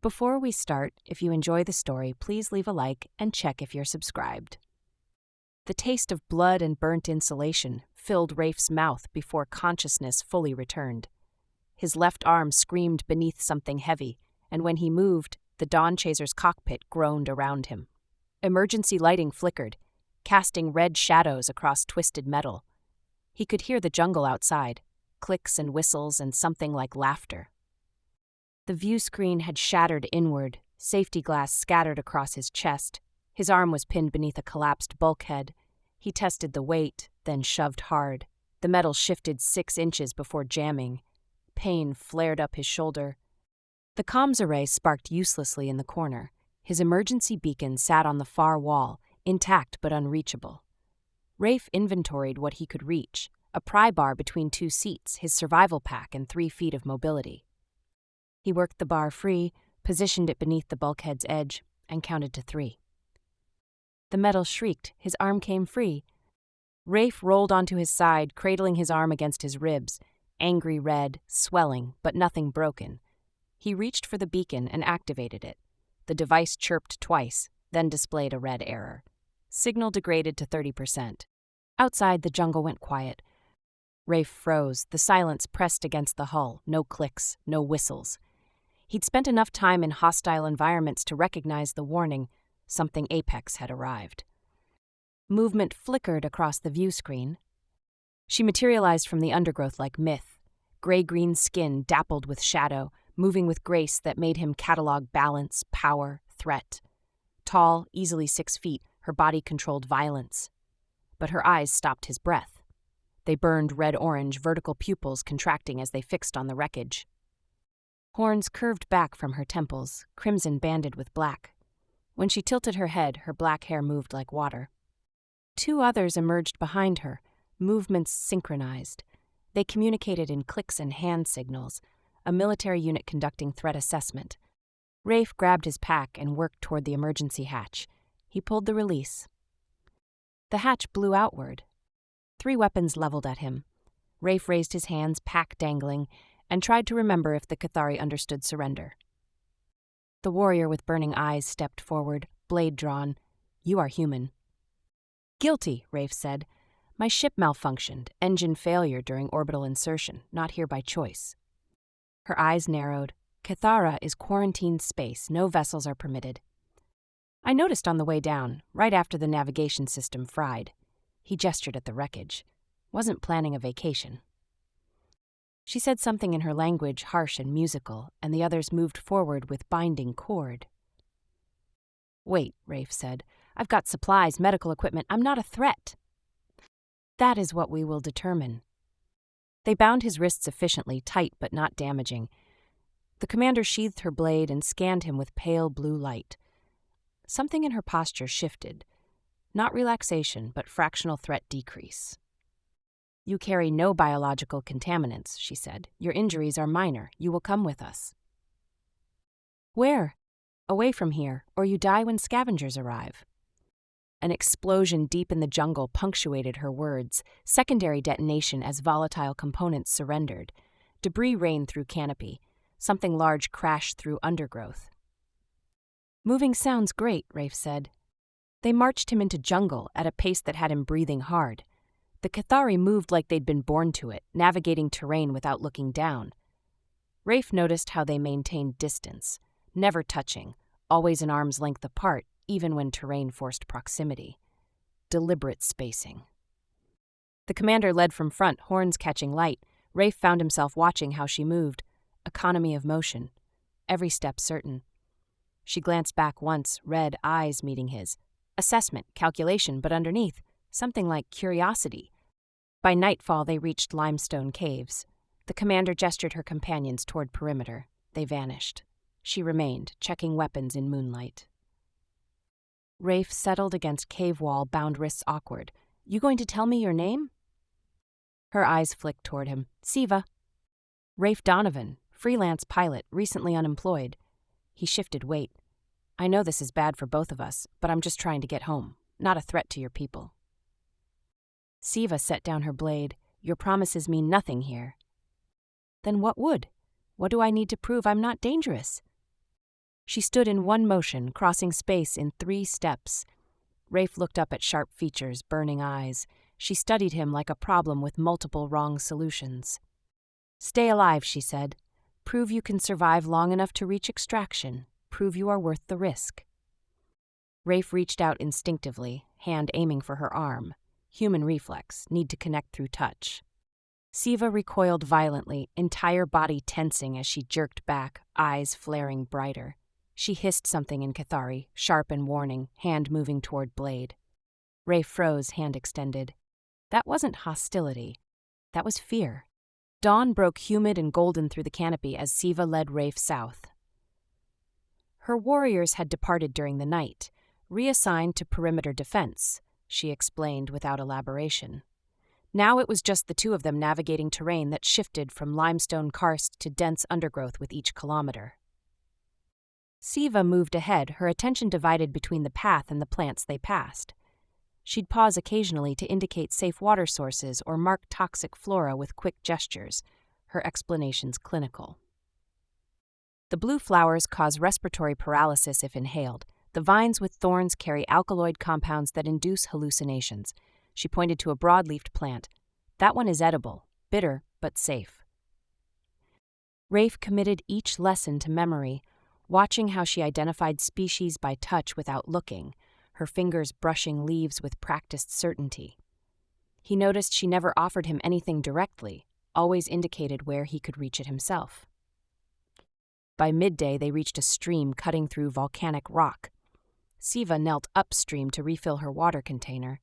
Before we start, if you enjoy the story, please leave a like and check if you're subscribed. The taste of blood and burnt insulation filled Rafe's mouth before consciousness fully returned. His left arm screamed beneath something heavy, and when he moved, the Dawn Chaser's cockpit groaned around him. Emergency lighting flickered, casting red shadows across twisted metal. He could hear the jungle outside, clicks and whistles and something like laughter. The view screen had shattered inward, safety glass scattered across his chest. His arm was pinned beneath a collapsed bulkhead. He tested the weight, then shoved hard. The metal shifted 6 inches before jamming. Pain flared up his shoulder. The comms array sparked uselessly in the corner. His emergency beacon sat on the far wall, intact but unreachable. Rafe inventoried what he could reach: a pry bar between 2 seats, his survival pack, and 3 feet of mobility. He worked the bar free, positioned it beneath the bulkhead's edge, and counted to 3. The metal shrieked, his arm came free. Rafe rolled onto his side, cradling his arm against his ribs, angry red, swelling, but nothing broken. He reached for the beacon and activated it. The device chirped twice, then displayed a red error. Signal degraded to 30%. Outside, the jungle went quiet. Rafe froze, the silence pressed against the hull, no clicks, no whistles. He'd spent enough time in hostile environments to recognize the warning: something apex had arrived. Movement flickered across the view screen. She materialized from the undergrowth like myth, gray-green skin dappled with shadow, moving with grace that made him catalog balance, power, threat. Tall, easily 6 feet, her body controlled violence. But her eyes stopped his breath. They burned red-orange, vertical pupils contracting as they fixed on the wreckage. Horns curved back from her temples, crimson banded with black. When she tilted her head, her black hair moved like water. 2 others emerged behind her, movements synchronized. They communicated in clicks and hand signals, a military unit conducting threat assessment. Rafe grabbed his pack and worked toward the emergency hatch. He pulled the release. The hatch blew outward. 3 weapons leveled at him. Rafe raised his hands, pack dangling, and tried to remember if the Cathari understood surrender. The warrior with burning eyes stepped forward, blade drawn. "You are human." "Guilty," Rafe said. "My ship malfunctioned, engine failure during orbital insertion, not here by choice." Her eyes narrowed. "Cathara is quarantined space. No vessels are permitted." "I noticed on the way down, right after the navigation system fried." He gestured at the wreckage. "Wasn't planning a vacation." She said something in her language, harsh and musical, and the others moved forward with binding cord. "Wait," Rafe said. "I've got supplies, medical equipment. I'm not a threat." "That is what we will determine." They bound his wrists efficiently, tight but not damaging. The commander sheathed her blade and scanned him with pale blue light. Something in her posture shifted. Not relaxation, but fractional threat decrease. "You carry no biological contaminants," she said. "Your injuries are minor. You will come with us." "Where?" "Away from here, or you die when scavengers arrive." An explosion deep in the jungle punctuated her words, secondary detonation as volatile components surrendered. Debris rained through canopy. Something large crashed through undergrowth. "Moving sounds great," Rafe said. They marched him into jungle at a pace that had him breathing hard. The Cathari moved like they'd been born to it, navigating terrain without looking down. Rafe noticed how they maintained distance, never touching, always an arm's length apart, even when terrain forced proximity. Deliberate spacing. The commander led from front, horns catching light. Rafe found himself watching how she moved. Economy of motion. Every step certain. She glanced back once, red eyes meeting his. Assessment, calculation, but underneath, something like curiosity. By nightfall, they reached limestone caves. The commander gestured her companions toward perimeter. They vanished. She remained, checking weapons in moonlight. Rafe settled against cave wall, bound wrists awkward. "You going to tell me your name?" Her eyes flicked toward him. "Siva." "Rafe Donovan, freelance pilot, recently unemployed." He shifted weight. "I know this is bad for both of us, but I'm just trying to get home. Not a threat to your people." Siva set down her blade. "Your promises mean nothing here." "Then what would? What do I need to prove I'm not dangerous?" She stood in one motion, crossing space in 3 steps. Rafe looked up at sharp features, burning eyes. She studied him like a problem with multiple wrong solutions. "Stay alive," she said. "Prove you can survive long enough to reach extraction. Prove you are worth the risk." Rafe reached out instinctively, hand aiming for her arm. Human reflex, need to connect through touch. Siva recoiled violently, entire body tensing as she jerked back, eyes flaring brighter. She hissed something in Cathari, sharp and warning, hand moving toward blade. Rafe froze, hand extended. That wasn't hostility. That was fear. Dawn broke humid and golden through the canopy as Siva led Rafe south. Her warriors had departed during the night, reassigned to perimeter defense, she explained without elaboration. Now it was just the two of them navigating terrain that shifted from limestone karst to dense undergrowth with each kilometer. Siva moved ahead, her attention divided between the path and the plants they passed. She'd pause occasionally to indicate safe water sources or mark toxic flora with quick gestures, her explanations clinical. The blue flowers cause respiratory paralysis if inhaled. The vines with thorns carry alkaloid compounds that induce hallucinations. She pointed to a broad-leafed plant. That one is edible, bitter, but safe. Rafe committed each lesson to memory, watching how she identified species by touch without looking, her fingers brushing leaves with practiced certainty. He noticed she never offered him anything directly, always indicated where he could reach it himself. By midday, they reached a stream cutting through volcanic rock. Siva knelt upstream to refill her water container,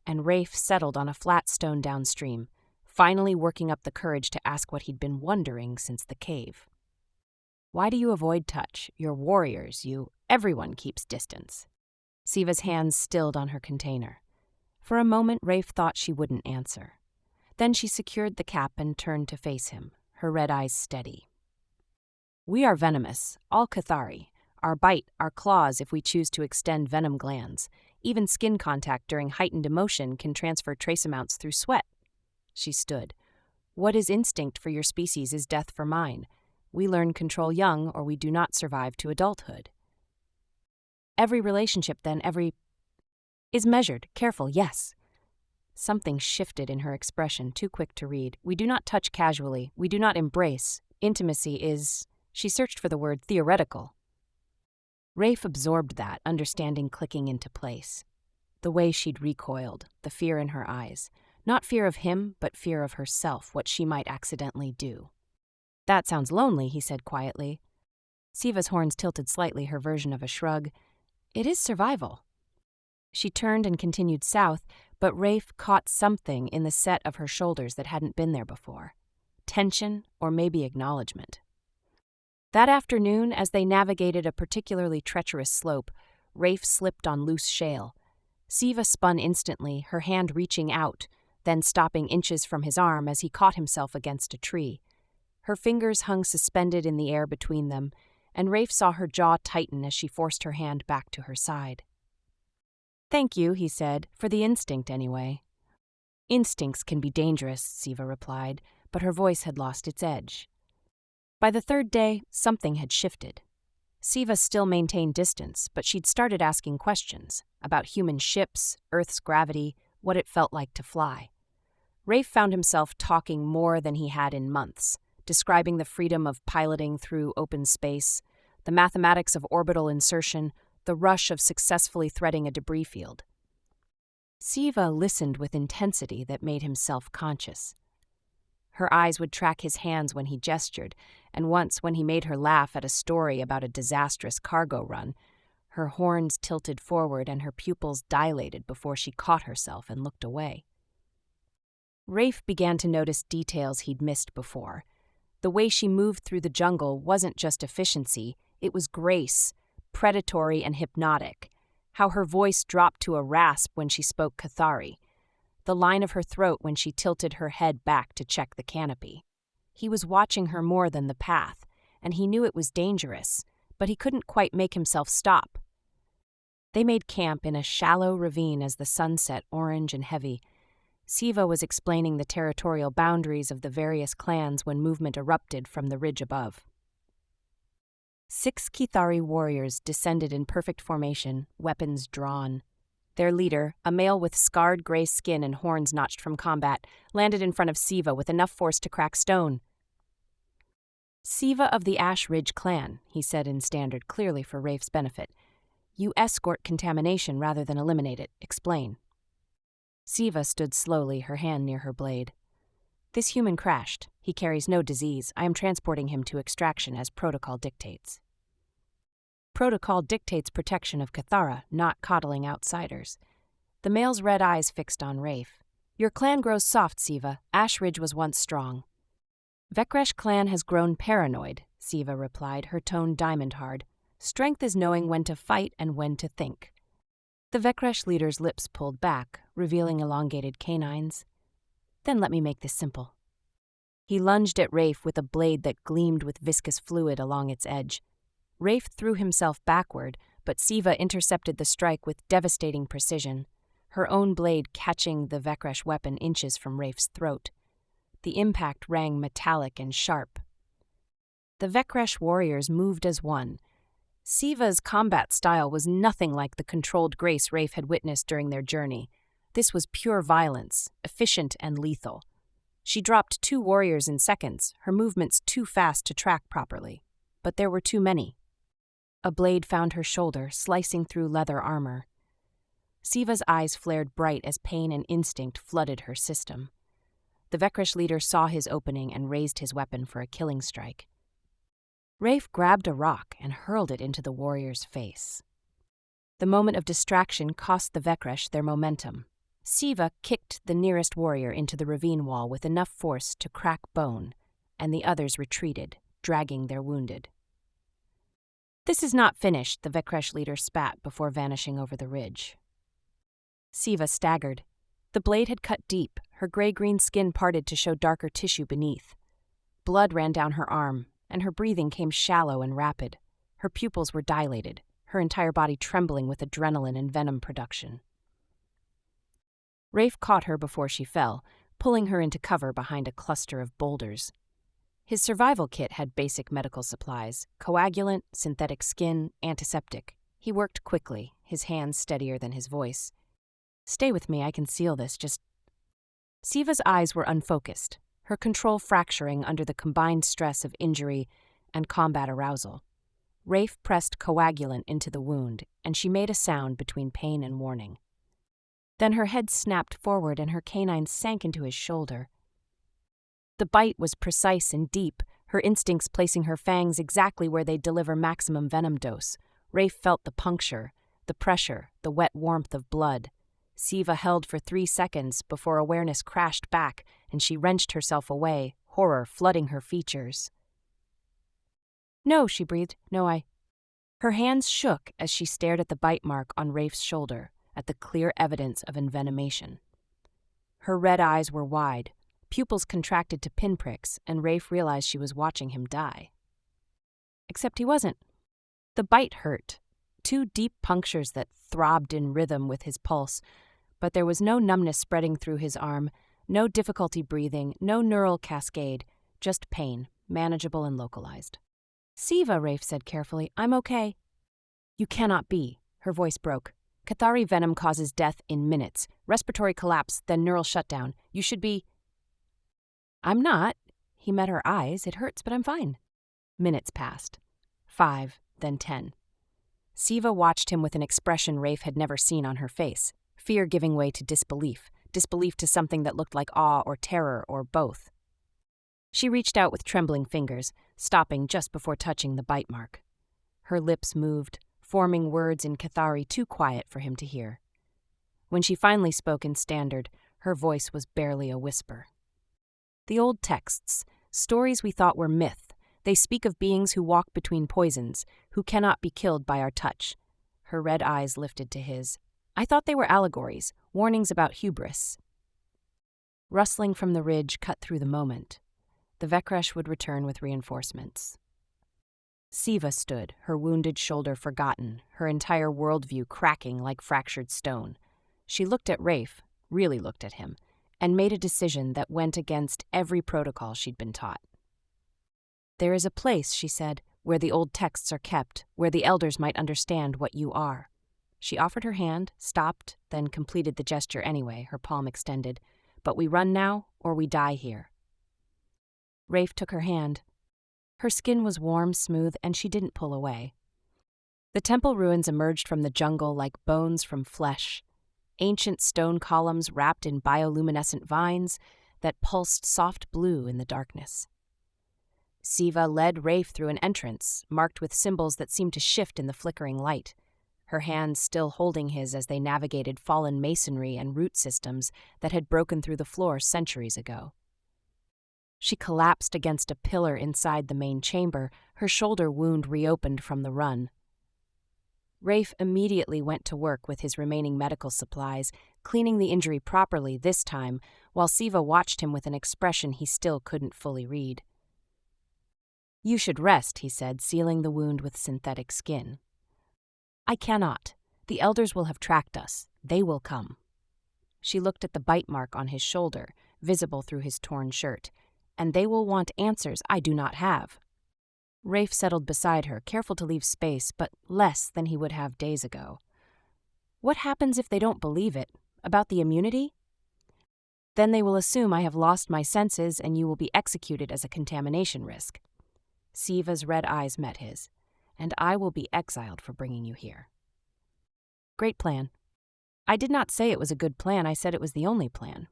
and Rafe settled on a flat stone downstream, finally working up the courage to ask what he'd been wondering since the cave. "Why do you avoid touch? You're warriors, everyone keeps distance." Siva's hands stilled on her container. For a moment, Rafe thought she wouldn't answer. Then she secured the cap and turned to face him, her red eyes steady. "We are venomous, all Cathari. Our bite, our claws if we choose to extend venom glands. Even skin contact during heightened emotion can transfer trace amounts through sweat." She stood. "What is instinct for your species is death for mine. We learn control young or we do not survive to adulthood. Every relationship, then, is measured, careful, yes." Something shifted in her expression, too quick to read. "We do not touch casually. We do not embrace. Intimacy is," she searched for the word, "theoretical." Rafe absorbed that, understanding clicking into place. The way she'd recoiled, the fear in her eyes. Not fear of him, but fear of herself, what she might accidentally do. "That sounds lonely," he said quietly. Siva's horns tilted slightly, her version of a shrug. "It is survival." She turned and continued south, but Rafe caught something in the set of her shoulders that hadn't been there before. Tension, or maybe acknowledgement. That afternoon, as they navigated a particularly treacherous slope, Rafe slipped on loose shale. Siva spun instantly, her hand reaching out, then stopping inches from his arm as he caught himself against a tree. Her fingers hung suspended in the air between them, and Rafe saw her jaw tighten as she forced her hand back to her side. "Thank you," he said, "for the instinct anyway." "Instincts can be dangerous," Siva replied, but her voice had lost its edge. By the third day, something had shifted. Siva still maintained distance, but she'd started asking questions about human ships, Earth's gravity, what it felt like to fly. Rafe found himself talking more than he had in months, describing the freedom of piloting through open space, the mathematics of orbital insertion, the rush of successfully threading a debris field. Siva listened with intensity that made him self-conscious. Her eyes would track his hands when he gestured, and once when he made her laugh at a story about a disastrous cargo run, her horns tilted forward and her pupils dilated before she caught herself and looked away. Rafe began to notice details he'd missed before. The way she moved through the jungle wasn't just efficiency, it was grace, predatory and hypnotic. How her voice dropped to a rasp when she spoke Cathari. The line of her throat when she tilted her head back to check the canopy. He was watching her more than the path, and he knew it was dangerous, but he couldn't quite make himself stop. They made camp in a shallow ravine as the sun set orange and heavy. Siva was explaining the territorial boundaries of the various clans when movement erupted from the ridge above. 6 Cathari warriors descended in perfect formation, weapons drawn. Their leader, a male with scarred gray skin and horns notched from combat, landed in front of Siva with enough force to crack stone. "Siva of the Ash Ridge clan," he said in standard, clearly for Rafe's benefit. "You escort contamination rather than eliminate it. Explain." Siva stood slowly, her hand near her blade. "This human crashed. He carries no disease. I am transporting him to extraction as protocol dictates." Protocol dictates protection of Cathara, not coddling outsiders. The male's red eyes fixed on Rafe. "Your clan grows soft, Siva. Ash Ridge was once strong." "Vekresh clan has grown paranoid," Siva replied, her tone diamond-hard. "Strength is knowing when to fight and when to think." The Vekresh leader's lips pulled back, revealing elongated canines. "Then let me make this simple." He lunged at Rafe with a blade that gleamed with viscous fluid along its edge. Rafe threw himself backward, but Siva intercepted the strike with devastating precision, her own blade catching the Vekresh weapon inches from Rafe's throat. The impact rang metallic and sharp. The Vekresh warriors moved as one. Siva's combat style was nothing like the controlled grace Rafe had witnessed during their journey. This was pure violence, efficient and lethal. She dropped 2 warriors in seconds, her movements too fast to track properly. But there were too many. A blade found her shoulder, slicing through leather armor. Siva's eyes flared bright as pain and instinct flooded her system. The Vekresh leader saw his opening and raised his weapon for a killing strike. Rafe grabbed a rock and hurled it into the warrior's face. The moment of distraction cost the Vekresh their momentum. Siva kicked the nearest warrior into the ravine wall with enough force to crack bone, and the others retreated, dragging their wounded. "This is not finished," the Vekresh leader spat before vanishing over the ridge. Siva staggered. The blade had cut deep, her gray-green skin parted to show darker tissue beneath. Blood ran down her arm, and her breathing came shallow and rapid. Her pupils were dilated, her entire body trembling with adrenaline and venom production. Rafe caught her before she fell, pulling her into cover behind a cluster of boulders. His survival kit had basic medical supplies: coagulant, synthetic skin, antiseptic. He worked quickly, his hands steadier than his voice. "Stay with me, I can seal this, just..." Siva's eyes were unfocused, her control fracturing under the combined stress of injury and combat arousal. Rafe pressed coagulant into the wound, and she made a sound between pain and warning. Then her head snapped forward and her canines sank into his shoulder. The bite was precise and deep, her instincts placing her fangs exactly where they'd deliver maximum venom dose. Rafe felt the puncture, the pressure, the wet warmth of blood. Siva held for 3 seconds before awareness crashed back and she wrenched herself away, horror flooding her features. "No," she breathed. "No, Her hands shook as she stared at the bite mark on Rafe's shoulder, at the clear evidence of envenomation. Her red eyes were wide, pupils contracted to pinpricks, and Rafe realized she was watching him die. Except he wasn't. The bite hurt, 2 deep punctures that throbbed in rhythm with his pulse, but there was no numbness spreading through his arm, no difficulty breathing, no neural cascade, just pain, manageable and localized. "Siva," Rafe said carefully, "I'm okay." "You cannot be." Her voice broke. "Cathari venom causes death in minutes. Respiratory collapse, then neural shutdown. You should be..." "I'm not." He met her eyes. "It hurts, but I'm fine." Minutes passed. 5, then 10. Siva watched him with an expression Rafe had never seen on her face, fear giving way to disbelief to something that looked like awe or terror or both. She reached out with trembling fingers, stopping just before touching the bite mark. Her lips moved, forming words in Cathari too quiet for him to hear. When she finally spoke in standard, her voice was barely a whisper. "The old texts, stories we thought were myth, they speak of beings who walk between poisons, who cannot be killed by our touch." Her red eyes lifted to his. "I thought they were allegories, warnings about hubris." Rustling from the ridge cut through the moment. The Vekresh would return with reinforcements. Siva stood, her wounded shoulder forgotten, her entire worldview cracking like fractured stone. She looked at Rafe, really looked at him, and made a decision that went against every protocol she'd been taught. "There is a place," she said, where the old texts are kept, where the elders might understand what you are." She offered her hand, stopped, then completed the gesture anyway, her palm extended. "But we run now, or we die here." Rafe took her hand. Her skin was warm, smooth, and she didn't pull away. The temple ruins emerged from the jungle like bones from flesh, ancient stone columns wrapped in bioluminescent vines that pulsed soft blue in the darkness. Siva led Rafe through an entrance, marked with symbols that seemed to shift in the flickering light, her hands still holding his as they navigated fallen masonry and root systems that had broken through the floor centuries ago. She collapsed against a pillar inside the main chamber, her shoulder wound reopened from the run. Rafe immediately went to work with his remaining medical supplies, cleaning the injury properly this time, while Siva watched him with an expression he still couldn't fully read. "You should rest," he said, sealing the wound with synthetic skin. "I cannot. The elders will have tracked us. They will come." She looked at the bite mark on his shoulder, visible through his torn shirt. "And they will want answers I do not have." Rafe settled beside her, careful to leave space, but less than he would have days ago. "What happens if they don't believe it? About the immunity?" "Then they will assume I have lost my senses and you will be executed as a contamination risk." Siva's red eyes met his. "And I will be exiled for bringing you here." "Great plan." "I did not say it was a good plan, I said it was the only plan."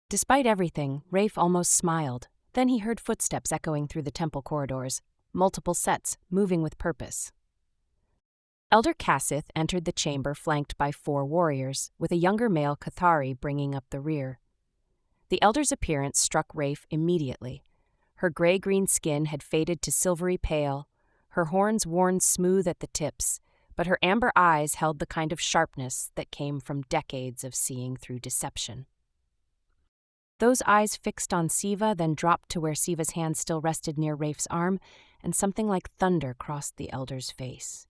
Despite everything, Rafe almost smiled. Then he heard footsteps echoing through the temple corridors, multiple sets, moving with purpose. Elder Cassith entered the chamber flanked by 4 warriors, with a younger male Cathari bringing up the rear. The elder's appearance struck Rafe immediately. Her gray-green skin had faded to silvery pale, her horns worn smooth at the tips, but her amber eyes held the kind of sharpness that came from decades of seeing through deception. Those eyes fixed on Siva, then dropped to where Siva's hand still rested near Rafe's arm, and something like thunder crossed the elder's face.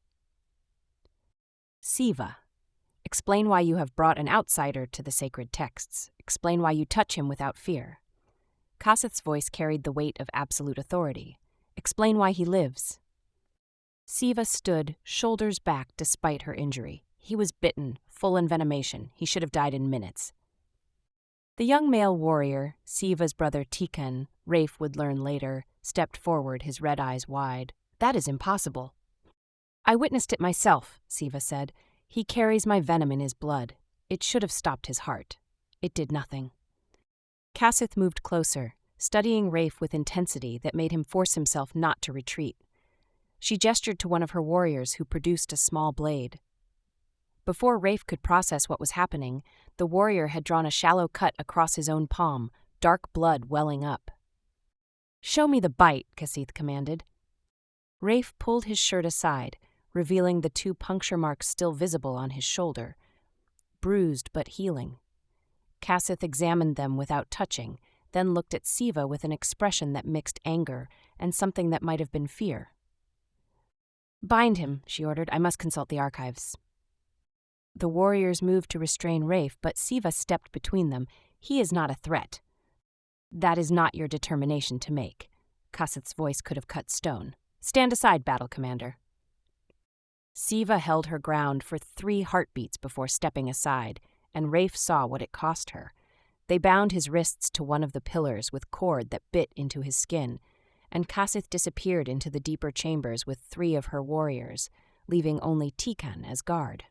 "Siva, explain why you have brought an outsider to the sacred texts. Explain why you touch him without fear." Cassith's voice carried the weight of absolute authority. "Explain why he lives." Siva stood, shoulders back despite her injury. He was bitten, full envenomation. He should have died in minutes. The young male warrior, Siva's brother Tikan, Rafe would learn later, stepped forward, his red eyes wide. "That is impossible." "I witnessed it myself," Siva said. "He carries my venom in his blood. It should have stopped his heart. It did nothing." Cassith moved closer, studying Rafe with intensity that made him force himself not to retreat. She gestured to one of her warriors, who produced a small blade. Before Rafe could process what was happening, the warrior had drawn a shallow cut across his own palm, dark blood welling up. "Show me the bite," Cassith commanded. Rafe pulled his shirt aside, revealing the 2 puncture marks still visible on his shoulder, bruised but healing. Cassith examined them without touching, then looked at Siva with an expression that mixed anger and something that might have been fear. "Bind him," she ordered. "I must consult the archives." The warriors moved to restrain Rafe, but Siva stepped between them. "He is not a threat." "That is not your determination to make." Cassith's voice could have cut stone. "Stand aside, battle commander." Siva held her ground for 3 heartbeats before stepping aside, and Rafe saw what it cost her. They bound his wrists to one of the pillars with cord that bit into his skin, and Cassith disappeared into the deeper chambers with 3 of her warriors, leaving only Tikan as guard.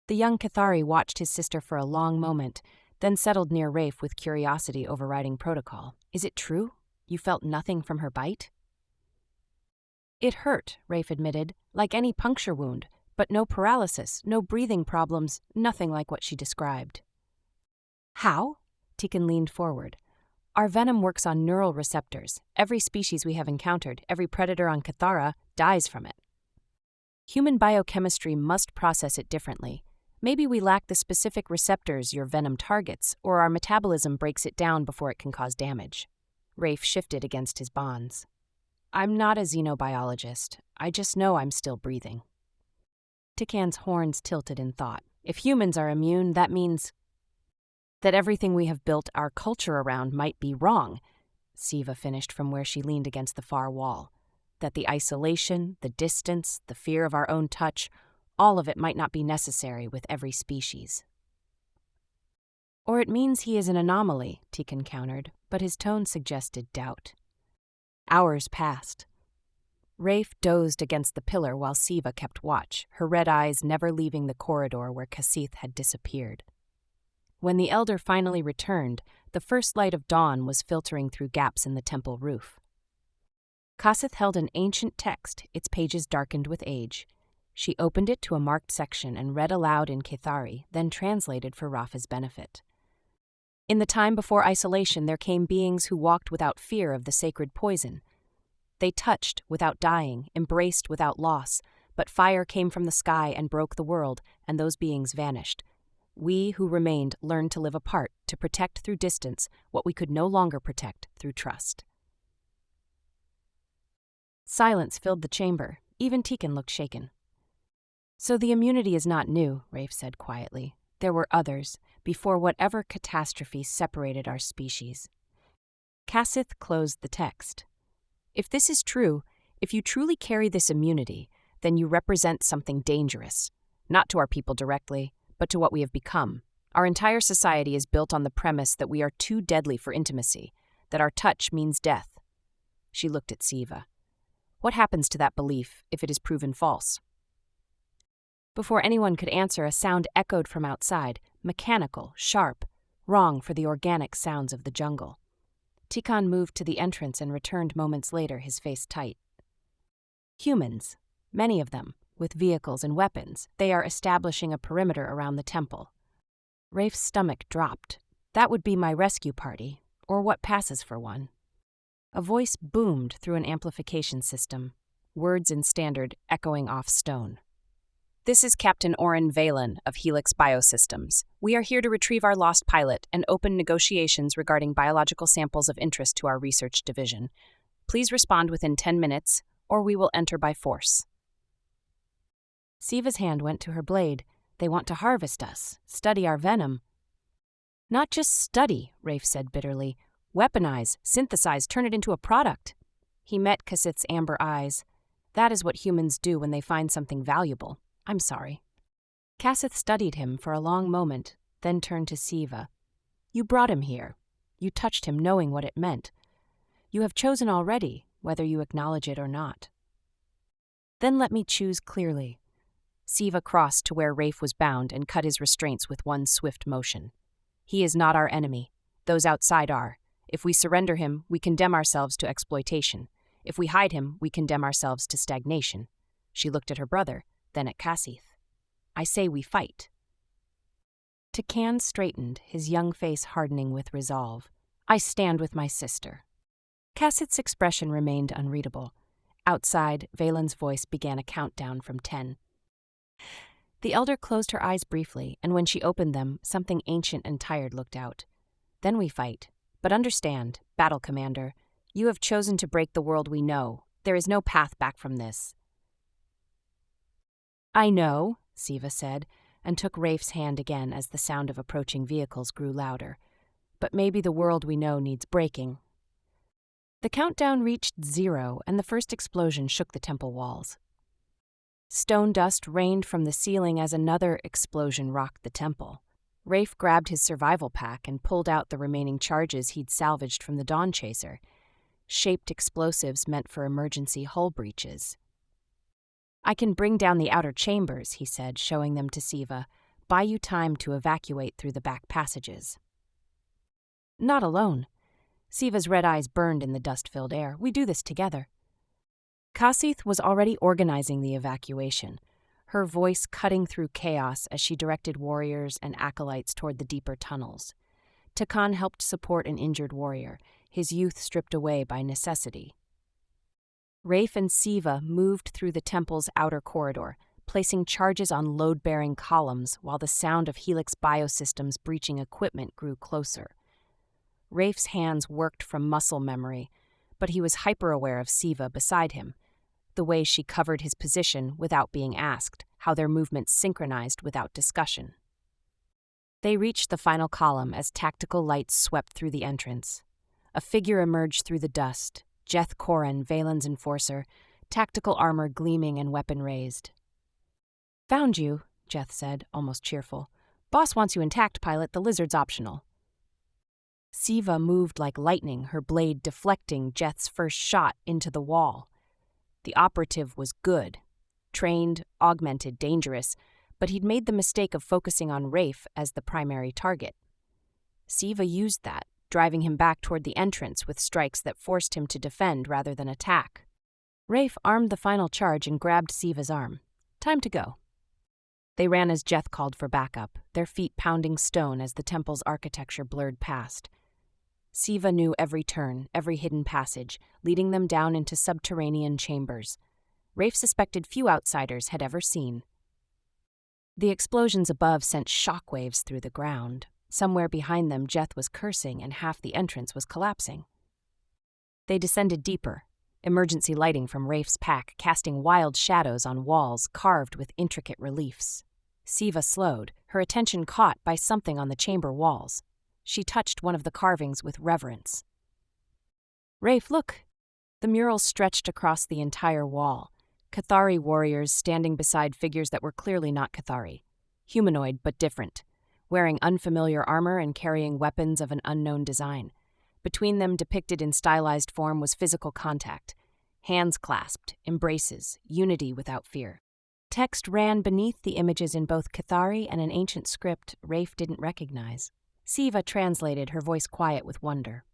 The young Cathari watched his sister for a long moment, then settled near Rafe with curiosity overriding protocol. "Is it true? You felt nothing from her bite?" "It hurt," Rafe admitted, "like any puncture wound, but no paralysis, no breathing problems, nothing like what she described." "How?" Tikan leaned forward. "Our venom works on neural receptors. Every species we have encountered, every predator on Cathara, dies from it. Human biochemistry must process it differently. Maybe we lack the specific receptors your venom targets, or our metabolism breaks it down before it can cause damage." Rafe shifted against his bonds. "I'm not a xenobiologist. I just know I'm still breathing." Tikan's horns tilted in thought. "If humans are immune, that means that everything we have built our culture around might be wrong," Siva finished from where she leaned against the far wall. that the isolation, the distance, the fear of our own touch, all of it might not be necessary with every species. Or it means he is an anomaly, Tikan countered, but his tone suggested doubt. Hours passed. Rafe dozed against the pillar while Siva kept watch, her red eyes never leaving the corridor where Kasith had disappeared. When the elder finally returned, the first light of dawn was filtering through gaps in the temple roof. Kasith held an ancient text, its pages darkened with age. She opened it to a marked section and read aloud in Cathari, then translated for Rafa's benefit. In the time before isolation, there came beings who walked without fear of the sacred poison. They touched without dying, embraced without loss, but fire came from the sky and broke the world, and those beings vanished. We who remained learned to live apart, to protect through distance what we could no longer protect through trust. Silence filled the chamber. Even Tikan looked shaken. So the immunity is not new, Rafe said quietly. There were others, before whatever catastrophe separated our species. Kasith closed the text. If this is true, if you truly carry this immunity, then you represent something dangerous, not to our people directly, but to what we have become. Our entire society is built on the premise that we are too deadly for intimacy, that our touch means death. She looked at Siva. What happens to that belief if it is proven false? Before anyone could answer, a sound echoed from outside, mechanical, sharp, wrong for the organic sounds of the jungle. Tikan moved to the entrance and returned moments later, his face tight. Humans, many of them, with vehicles and weapons, they are establishing a perimeter around the temple. Rafe's stomach dropped. That would be my rescue party, or what passes for one. A voice boomed through an amplification system, words in standard echoing off stone. This is Captain Oren Valen of Helix Biosystems. We are here to retrieve our lost pilot and open negotiations regarding biological samples of interest to our research division. Please respond within 10 minutes, or we will enter by force. Siva's hand went to her blade. They want to harvest us, study our venom. Not just study, Rafe said bitterly. Weaponize, synthesize, turn it into a product. He met Kasith's amber eyes. That is what humans do when they find something valuable. I'm sorry. Kasith studied him for a long moment, then turned to Siva. You brought him here. You touched him knowing what it meant. You have chosen already, whether you acknowledge it or not. Then let me choose clearly. Siva crossed to where Rafe was bound and cut his restraints with one swift motion. He is not our enemy. Those outside are. If we surrender him, we condemn ourselves to exploitation. If we hide him, we condemn ourselves to stagnation. She looked at her brother, then at Kasith. I say we fight. Tikan straightened, his young face hardening with resolve. I stand with my sister. Kasith's expression remained unreadable. Outside, Valen's voice began a countdown from 10. The elder closed her eyes briefly, and when she opened them, something ancient and tired looked out. Then we fight. But understand, Battle Commander, you have chosen to break the world we know. There is no path back from this. I know, Siva said, and took Rafe's hand again as the sound of approaching vehicles grew louder. But maybe the world we know needs breaking. The countdown reached 0, and the first explosion shook the temple walls. Stone dust rained from the ceiling as another explosion rocked the temple. Rafe grabbed his survival pack and pulled out the remaining charges he'd salvaged from the Dawn Chaser, shaped explosives meant for emergency hull breaches. I can bring down the outer chambers, he said, showing them to Siva. Buy you time to evacuate through the back passages. Not alone. Siva's red eyes burned in the dust-filled air. We do this together. Kasith was already organizing the evacuation, her voice cutting through chaos as she directed warriors and acolytes toward the deeper tunnels. Tikan helped support an injured warrior, his youth stripped away by necessity. Rafe and Siva moved through the temple's outer corridor, placing charges on load-bearing columns while the sound of Helix Biosystems' breaching equipment grew closer. Rafe's hands worked from muscle memory, but he was hyper-aware of Siva beside him, the way she covered his position without being asked, how their movements synchronized without discussion. They reached the final column as tactical lights swept through the entrance. A figure emerged through the dust, Jeth Koran, Valen's enforcer, tactical armor gleaming and weapon raised. "Found you," Jeth said, almost cheerful. "Boss wants you intact, pilot. The lizard's optional." Siva moved like lightning, her blade deflecting Jeth's first shot into the wall. The operative was good. Trained, augmented, dangerous, but he'd made the mistake of focusing on Rafe as the primary target. Siva used that, driving him back toward the entrance with strikes that forced him to defend rather than attack. Rafe armed the final charge and grabbed Siva's arm. "Time to go." They ran as Jeth called for backup, their feet pounding stone as the temple's architecture blurred past. Siva knew every turn, every hidden passage, leading them down into subterranean chambers. Rafe suspected few outsiders had ever seen. The explosions above sent shockwaves through the ground. Somewhere behind them, Jeth was cursing and half the entrance was collapsing. They descended deeper, emergency lighting from Rafe's pack casting wild shadows on walls carved with intricate reliefs. Siva slowed, her attention caught by something on the chamber walls. She touched one of the carvings with reverence. "Rafe, look!" The murals stretched across the entire wall. Cathari warriors standing beside figures that were clearly not Cathari. Humanoid, but different, wearing unfamiliar armor and carrying weapons of an unknown design. Between them, depicted in stylized form, was physical contact. Hands clasped, embraces, unity without fear. Text ran beneath the images in both Cathari and an ancient script Rafe didn't recognize. Siva translated, her voice quiet with wonder.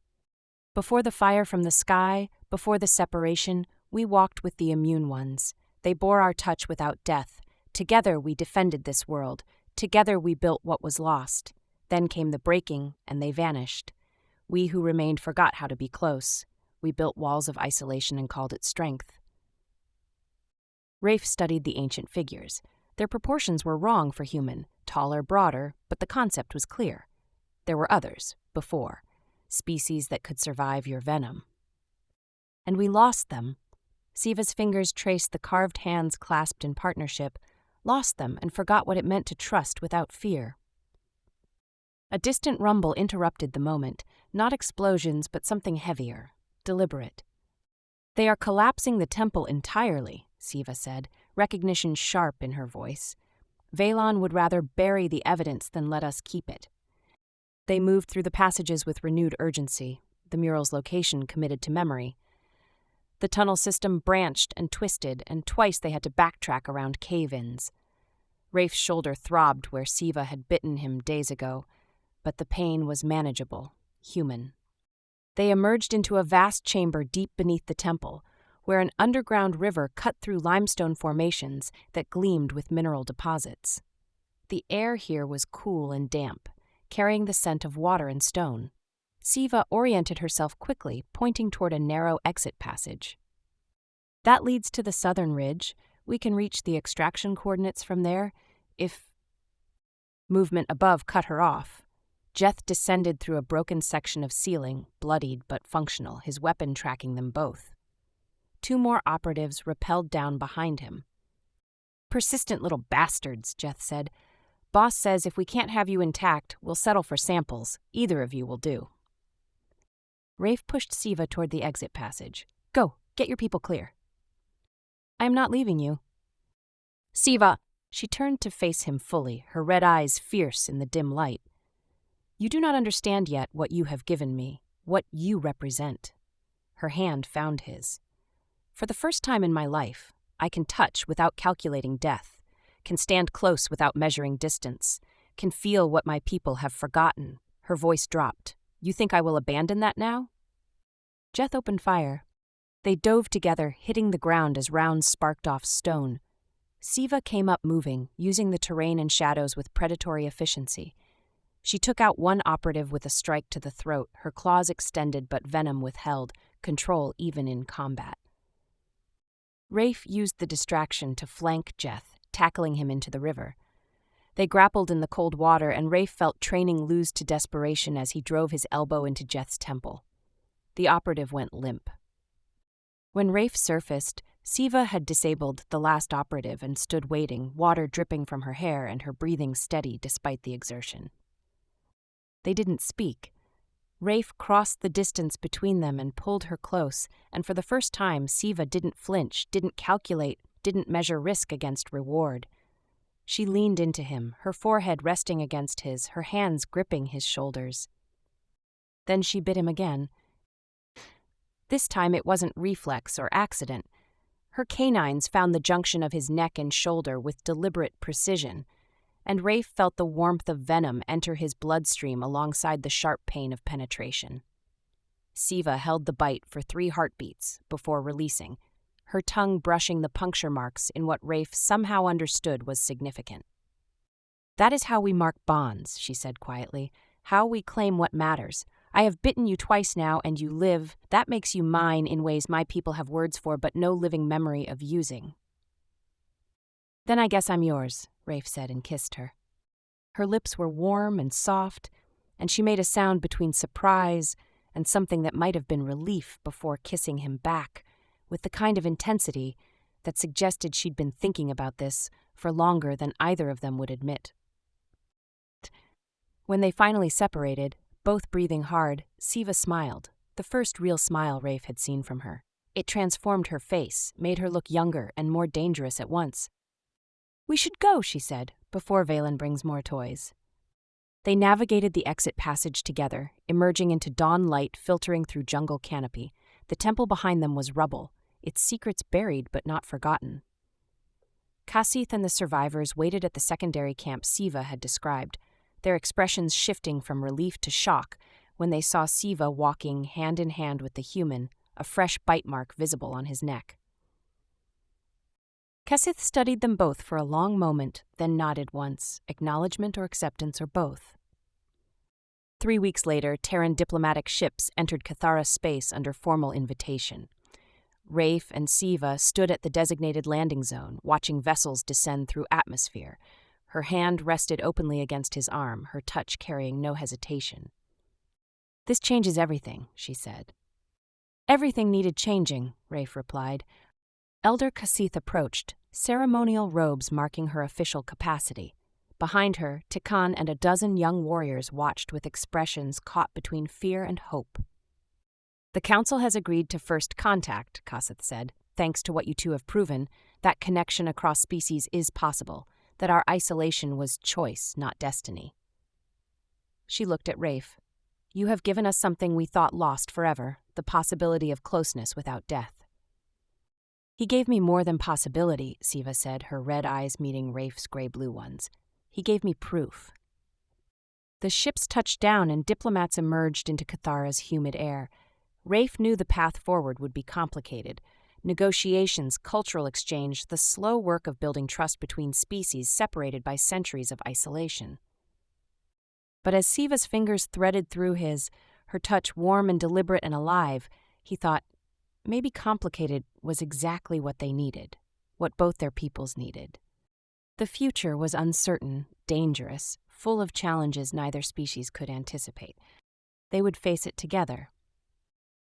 "Before the fire from the sky, before the separation, we walked with the immune ones. They bore our touch without death. Together we defended this world. Together we built what was lost. Then came the breaking, and they vanished. We who remained forgot how to be close. We built walls of isolation and called it strength." Rafe studied the ancient figures. Their proportions were wrong for human, taller, broader, but the concept was clear. There were others, before, species that could survive your venom. "And we lost them." Siva's fingers traced the carved hands clasped in partnership, lost them and forgot what it meant to trust without fear. A distant rumble interrupted the moment, not explosions but something heavier, deliberate. "They are collapsing the temple entirely," Siva said, recognition sharp in her voice. "Valon would rather bury the evidence than let us keep it." They moved through the passages with renewed urgency, the mural's location committed to memory. The tunnel system branched and twisted, and twice they had to backtrack around cave-ins. Rafe's shoulder throbbed where Siva had bitten him days ago, but the pain was manageable, human. They emerged into a vast chamber deep beneath the temple, where an underground river cut through limestone formations that gleamed with mineral deposits. The air here was cool and damp, carrying the scent of water and stone. Siva oriented herself quickly, pointing toward a narrow exit passage. "That leads to the southern ridge. We can reach the extraction coordinates from there, if..." Movement above cut her off. Jeth descended through a broken section of ceiling, bloodied but functional, his weapon tracking them both. Two more operatives rappelled down behind him. "Persistent little bastards," Jeth said. "Boss says if we can't have you intact, we'll settle for samples. Either of you will do." Rafe pushed Siva toward the exit passage. "Go, get your people clear." "I am not leaving you." "Siva!" She turned to face him fully, her red eyes fierce in the dim light. "You do not understand yet what you have given me, what you represent." Her hand found his. "For the first time in my life, I can touch without calculating death, can stand close without measuring distance, can feel what my people have forgotten." Her voice dropped. "You think I will abandon that now?" Jeth opened fire. They dove together, hitting the ground as rounds sparked off stone. Siva came up moving, using the terrain and shadows with predatory efficiency. She took out one operative with a strike to the throat, her claws extended but venom withheld, control even in combat. Rafe used the distraction to flank Jeth, tackling him into the river. They grappled in the cold water, and Rafe felt training lose to desperation as he drove his elbow into Jeth's temple. The operative went limp. When Rafe surfaced, Siva had disabled the last operative and stood waiting, water dripping from her hair and her breathing steady despite the exertion. They didn't speak. Rafe crossed the distance between them and pulled her close, and for the first time Siva didn't flinch, didn't calculate, didn't measure risk against reward. She leaned into him, her forehead resting against his, her hands gripping his shoulders. Then she bit him again. This time it wasn't reflex or accident. Her canines found the junction of his neck and shoulder with deliberate precision, and Rafe felt the warmth of venom enter his bloodstream alongside the sharp pain of penetration. Siva held the bite for 3 heartbeats before releasing, her tongue brushing the puncture marks in what Rafe somehow understood was significant. "That is how we mark bonds," she said quietly, "how we claim what matters. I have bitten you twice now, and you live. That makes you mine in ways my people have words for but no living memory of using." "Then I guess I'm yours," Rafe said and kissed her. Her lips were warm and soft, and she made a sound between surprise and something that might have been relief before kissing him back, with the kind of intensity that suggested she'd been thinking about this for longer than either of them would admit. When they finally separated, both breathing hard, Siva smiled, the first real smile Rafe had seen from her. It transformed her face, made her look younger and more dangerous at once. "We should go," she said, "before Valen brings more toys." They navigated the exit passage together, emerging into dawn light filtering through jungle canopy. The temple behind them was rubble, its secrets buried but not forgotten. Kasith and the survivors waited at the secondary camp Siva had described, their expressions shifting from relief to shock when they saw Siva walking hand in hand with the human, a fresh bite mark visible on his neck. Kasith studied them both for a long moment, then nodded once, acknowledgement or acceptance or both. 3 weeks later, Terran diplomatic ships entered Cathara's space under formal invitation. Rafe and Siva stood at the designated landing zone, watching vessels descend through atmosphere. Her hand rested openly against his arm, her touch carrying no hesitation. "This changes everything," she said. "Everything needed changing," Rafe replied. Elder Kasith approached, ceremonial robes marking her official capacity. Behind her, Tikan and a dozen young warriors watched with expressions caught between fear and hope. "The Council has agreed to first contact," Kasith said. "Thanks to what you two have proven, that connection across species is possible, that our isolation was choice, not destiny." She looked at Rafe. "You have given us something we thought lost forever, the possibility of closeness without death." "He gave me more than possibility," Siva said, her red eyes meeting Rafe's gray-blue ones. "He gave me proof." The ships touched down and diplomats emerged into Cathara's humid air. Rafe knew the path forward would be complicated. Negotiations, cultural exchange, the slow work of building trust between species separated by centuries of isolation. But as Siva's fingers threaded through his, her touch warm and deliberate and alive, he thought, maybe complicated was exactly what they needed, what both their peoples needed. The future was uncertain, dangerous, full of challenges neither species could anticipate. They would face it together,